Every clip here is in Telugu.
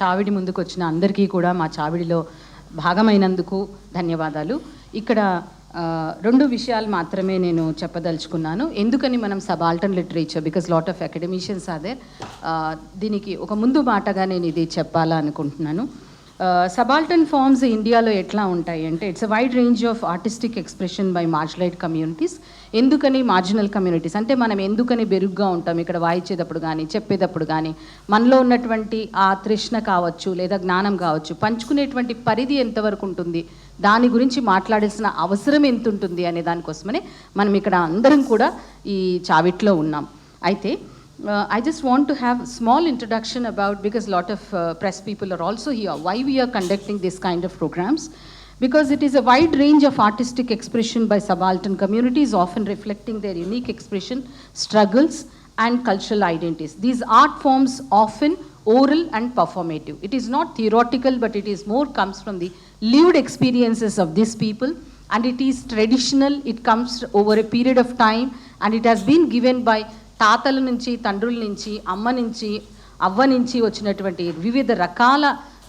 చావిడి ముందుకు వచ్చిన అందరికీ కూడా మా చావిడిలో భాగమైనందుకు ధన్యవాదాలు. ఇక్కడ రెండు విషయాలు మాత్రమే నేను చెప్పదలుచుకున్నాను. ఎందుకని మనం subaltern literature, because lot of academicians are there, దీనికి ఒక ముందు మాటగా నేను ఇది చెప్పాలనుకుంటున్నాను. సబాల్టర్న్ ఫార్మ్స్ ఇండియాలో ఎట్లా ఉంటాయి అంటే, it's a wide range of artistic expression by marginalised communities. ఎందుకని మార్జినల్ కమ్యూనిటీస్ అంటే, మనం ఎందుకని బెరుగ్గా ఉంటాం ఇక్కడ వాయించేటప్పుడు కానీ చెప్పేటప్పుడు కానీ, మనలో ఉన్నటువంటి ఆ తృష్ణ కావచ్చు లేదా జ్ఞానం కావచ్చు, పంచుకునేటువంటి పరిధి ఎంతవరకు ఉంటుంది, దాని గురించి మాట్లాడాల్సిన అవసరం ఎంత ఉంటుంది అనే దానికోసమనే మనం ఇక్కడ అందరం కూడా ఈ చావిట్లో ఉన్నాం. అయితే I just want to have a small introduction about, because a lot of press people are also here, why we are conducting this kind of programs. Because it is a wide range of artistic expression by subaltern communities, often reflecting their unique expression, struggles and cultural identities. These art forms often oral and performative. It is not theoretical, but it is more comes from the lived experiences of these people, and it is traditional. It comes over a period of time, and it has been given by తాతల నుంచి, తండ్రుల నుంచి, అమ్మ నుంచి, అవ్వ నుంచి వచ్చినటువంటి వివిధ రకాల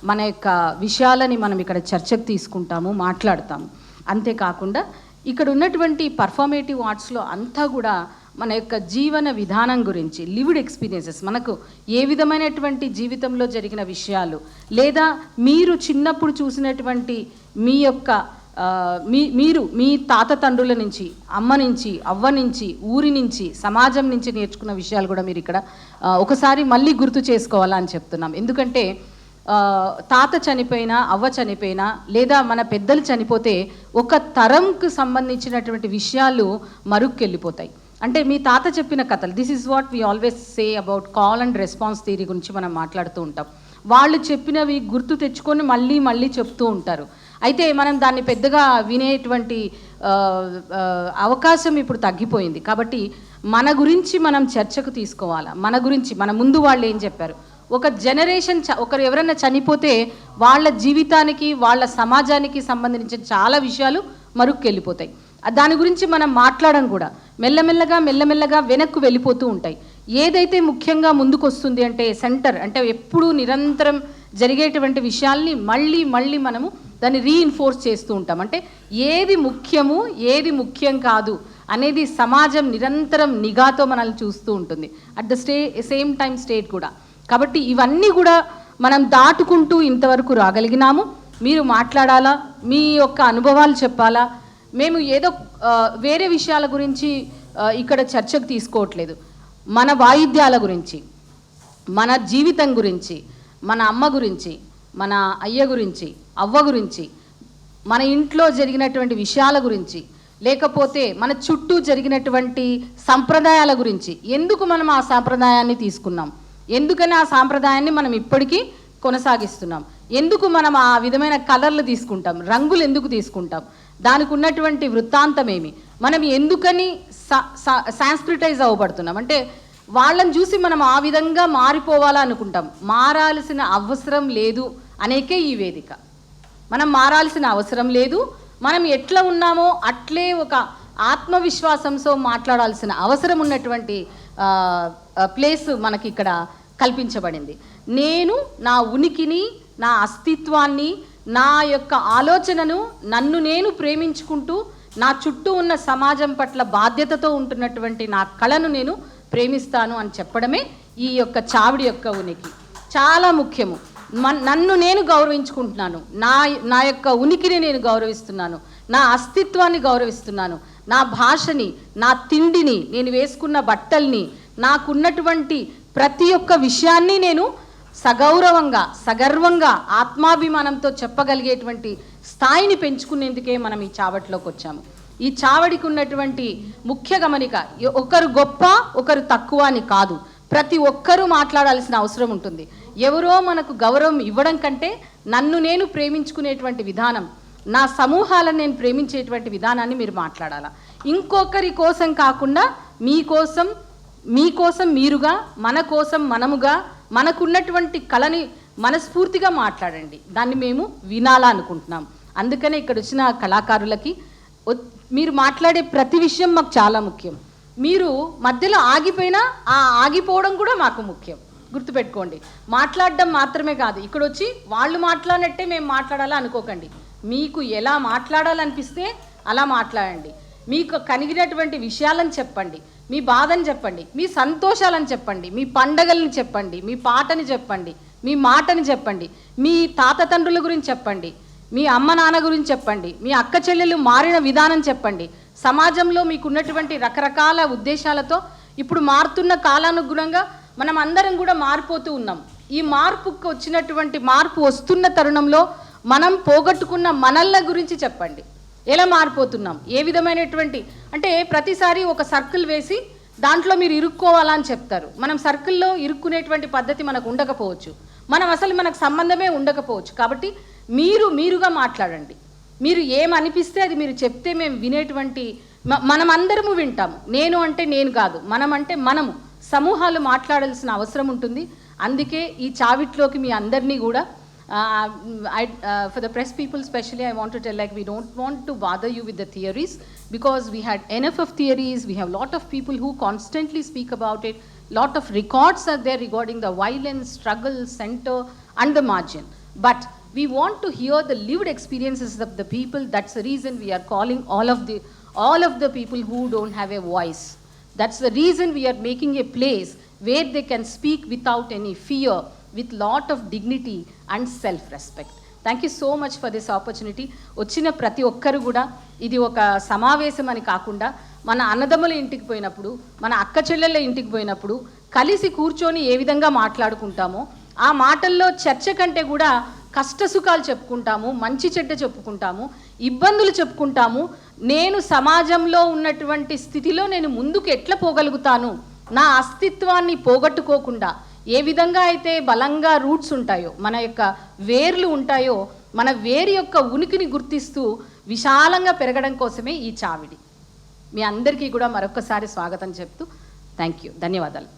మన యొక్క విషయాలని మనం ఇక్కడ చర్చకు తీసుకుంటాము, మాట్లాడతాము. అంతేకాకుండా ఇక్కడ ఉన్నటువంటి పర్ఫార్మేటివ్ ఆర్ట్స్లో అంతా కూడా మన యొక్క జీవన విధానం గురించి, లివ్డ్ ఎక్స్పీరియన్సెస్, మనకు ఏ విధమైనటువంటి జీవితంలో జరిగిన విషయాలు, లేదా మీరు చిన్నప్పుడు చూసినటువంటి మీ యొక్క మీరు మీ తాత తండ్రుల నుంచి, అమ్మ నుంచి, అవ్వ నుంచి, ఊరి నుంచి, సమాజం నుంచి నేర్చుకున్న విషయాలు కూడా మీరు ఇక్కడ ఒకసారి మళ్ళీ గుర్తు చేసుకోవాలని చెప్తున్నాం. ఎందుకంటే తాత చనిపోయినా, అవ్వ చనిపోయినా, లేదా మన పెద్దలు చనిపోతే ఒక తరంకు సంబంధించినటువంటి విషయాలు మరుక్కెళ్ళిపోతాయి. అంటే మీ తాత చెప్పిన కథలు, this is what we always say about call and response theory గురించి మనం మాట్లాడుతూ ఉంటాం. వాళ్ళు చెప్పినవి గుర్తు తెచ్చుకొని మళ్ళీ మళ్ళీ చెప్తూ ఉంటారు. అయితే మనం దాన్ని పెద్దగా వినేటువంటి అవకాశం ఇప్పుడు తగ్గిపోయింది. కాబట్టి మన గురించి మనం చర్చకు తీసుకోవాలా. మన గురించి, మన ముందు వాళ్ళు ఏం చెప్పారు, ఒక జనరేషన్ ఒకరు ఎవరైనా చనిపోతే వాళ్ళ జీవితానికి, వాళ్ళ సమాజానికి సంబంధించిన చాలా విషయాలు మరుక్కెళ్ళిపోతాయి. దాని గురించి మనం మాట్లాడడం కూడా మెల్లమెల్లగా వెనక్కు వెళ్ళిపోతూ ఉంటాయి. ఏదైతే ముఖ్యంగా ముందుకు వస్తుంది అంటే సెంటర్, అంటే ఎప్పుడూ నిరంతరం జరిగేటువంటి విషయాల్ని మళ్ళీ మనము దాన్ని రీఇన్ఫోర్స్ చేస్తూ ఉంటాం. అంటే ఏది ముఖ్యము, ఏది ముఖ్యం కాదు అనేది సమాజం నిరంతరం నిఘాతో మనల్ని చూస్తూ ఉంటుంది. At the same time state కూడా. కాబట్టి ఇవన్నీ కూడా మనం దాటుకుంటూ ఇంతవరకు రాగలిగినాము. మీరు మాట్లాడాలా, మీ యొక్క అనుభవాలు చెప్పాలా. మేము ఏదో వేరే విషయాల గురించి ఇక్కడ చర్చకు తీసుకోవట్లేదు. మన వాయిద్యాల గురించి, మన జీవితం గురించి, మన అమ్మ గురించి, మన అయ్య గురించి, అవ్వ గురించి, మన ఇంట్లో జరిగినటువంటి విషయాల గురించి, లేకపోతే మన చుట్టూ జరిగినటువంటి సంప్రదాయాల గురించి. ఎందుకు మనం ఆ సాంప్రదాయాన్ని తీసుకున్నాం, ఎందుకని ఆ సాంప్రదాయాన్ని మనం ఇప్పటికీ కొనసాగిస్తున్నాం, ఎందుకు మనం ఆ విధమైన కలర్లు తీసుకుంటాం, రంగులు ఎందుకు తీసుకుంటాం, దానికి ఉన్నటువంటి వృత్తాంతం ఏమి, మనం ఎందుకని సాంస్క్రిటైజ్ అవ్వబడుతున్నాం. అంటే వాళ్ళని చూసి మనం ఆ విధంగా మారిపోవాలనుకుంటాం. మారాల్సిన అవసరం లేదు అనేకే ఈ వేదిక. మనం మారాల్సిన అవసరం లేదు. మనం ఎట్లా ఉన్నామో అట్లే ఒక ఆత్మవిశ్వాసంతో మాట్లాడాల్సిన అవసరం ఉన్నటువంటి ప్లేస్ మనకి ఇక్కడ కల్పించబడింది. నేను నా ఉనికిని, నా అస్తిత్వాన్ని, నా యొక్క ఆలోచనను, నన్ను నేను ప్రేమించుకుంటూ నా చుట్టూ ఉన్న సమాజం పట్ల బాధ్యతతో ఉంటున్నటువంటి నా కళను నేను ప్రేమిస్తాను అని చెప్పడమే ఈ యొక్క చావిడి యొక్క ఉనికి. చాలా ముఖ్యము. నన్ను నేను గౌరవించుకుంటున్నాను, నా యొక్క ఉనికిని నేను గౌరవిస్తున్నాను, నా అస్తిత్వాన్ని గౌరవిస్తున్నాను, నా భాషని, నా తిండిని, నేను వేసుకున్న బట్టల్ని, నాకున్నటువంటి ప్రతి ఒక్క విషయాన్ని నేను సగౌరవంగా, సగర్వంగా, ఆత్మాభిమానంతో చెప్పగలిగేటువంటి స్థాయిని పెంచుకునేందుకే మనం ఈ చావట్లోకి వచ్చాము. ఈ చావడికి ఉన్నటువంటి ముఖ్య గమనిక, ఒకరు గొప్ప, ఒకరు తక్కువ అని కాదు. ప్రతి ఒక్కరూ మాట్లాడాల్సిన అవసరం ఉంటుంది. ఎవరో మనకు గౌరవం ఇవ్వడం కంటే నన్ను నేను ప్రేమించుకునేటువంటి విధానం, నా సమూహాలను నేను ప్రేమించేటువంటి విధానాన్ని మీరు మాట్లాడాలా. ఇంకొకరి కోసం కాకుండా మీకోసం మీరుగా, మన కోసం మనముగా, మనకున్నటువంటి కళని మనస్ఫూర్తిగా మాట్లాడండి. దాన్ని మేము వినాలనుకుంటున్నాం. అందుకనే ఇక్కడ వచ్చిన కళాకారులకి మీరు మాట్లాడే ప్రతి విషయం మాకు చాలా ముఖ్యం. మీరు మధ్యలో ఆగిపోయినా ఆ ఆగిపోవడం కూడా మాకు ముఖ్యం. గుర్తుపెట్టుకోండి. మాట్లాడడం మాత్రమే కాదు, ఇక్కడ వచ్చి వాళ్ళు మాట్లాడినట్టే మేము మాట్లాడాలా అనుకోకండి. మీకు ఎలా మాట్లాడాలనిపిస్తే అలా మాట్లాడండి. మీకు కలిగినటువంటి విషయాలను చెప్పండి, మీ బాధని చెప్పండి, మీ సంతోషాలను చెప్పండి, మీ పండగలను చెప్పండి, మీ పాటని చెప్పండి, మీ మాటని చెప్పండి, మీ తాత తండ్రుల గురించి చెప్పండి, మీ అమ్మ నాన్న గురించి చెప్పండి, మీ అక్క చెల్లెలు మారిన విధానం చెప్పండి. సమాజంలో మీకున్నటువంటి రకరకాల ఉద్దేశాలతో ఇప్పుడు మారుతున్న కాలానుగుణంగా మనం అందరం కూడా మారిపోతూ ఉన్నాం. ఈ మార్పుకు వచ్చినటువంటి మార్పు వస్తున్న తరుణంలో మనం పోగొట్టుకున్న మనల్ని గురించి చెప్పండి. ఎలా మారిపోతున్నాం, ఏ విధమైనటువంటి, అంటే ప్రతిసారి ఒక సర్కిల్ వేసి దాంట్లో మీరు ఇరుక్కోవాలని చెప్తారు. మనం సర్కిల్లో ఇరుక్కునేటువంటి పద్ధతి మనకు ఉండకపోవచ్చు, మనకు సంబంధమే ఉండకపోవచ్చు. కాబట్టి మీరుగా మాట్లాడండి. మీరు ఏమనిపిస్తే అది మీరు చెప్తే మేము వినేటువంటి, మనమందరము వింటాము. నేను అంటే నేను కాదు, మనం అంటే మనము, సమూహాలు మాట్లాడాల్సిన అవసరం ఉంటుంది. అందుకే ఈ చావిట్లోకి మీ అందరినీ కూడా for the press people especially, I want to tell, like, we don't want to bother you with the theories, because we had enough of theories. We have lot of people who constantly speak about it. Lot of records are there regarding the violence, struggle, center and the margin. But we want to hear the lived experiences of the people. That's the reason we are calling all of the people who don't have a voice. That's the reason we are making a place where they can speak without any fear, with lot of dignity and self-respect. Thank you so much for this opportunity. వచ్చిన ప్రతి ఒక్కరు కూడా ఇది ఒక సమావేశం అని కాకుండా, మన అన్నదమ్ముల ఇంటికి పోయినప్పుడు, మన అక్క చెల్లెళ్ళ ఇంటికి పోయినప్పుడు కలిసి కూర్చొని ఏ విధంగా మాట్లాడుకుంటామో, ఆ మాటల్లో చర్చ కంటే కూడా కష్ట సుఖాలు చెప్పుకుంటాము, మంచి చెడ్డ చెప్పుకుంటాము, ఇబ్బందులు చెప్పుకుంటాము. నేను సమాజంలో ఉన్నటువంటి స్థితిలో నేను ముందుకు ఎట్లా పోగలుగుతాను, నా అస్తిత్వాన్ని పోగొట్టుకోకుండా ఏ విధంగా అయితే బలంగా రూట్స్ ఉంటాయో, మన యొక్క వేర్లు ఉంటాయో, మన వేరు యొక్క ఉనికిని గుర్తిస్తూ విశాలంగా పెరగడం కోసమే ఈ చావిడి. మీ అందరికీ కూడా మరొకసారి స్వాగతం చెప్తూ థ్యాంక్ యూ, ధన్యవాదాలు.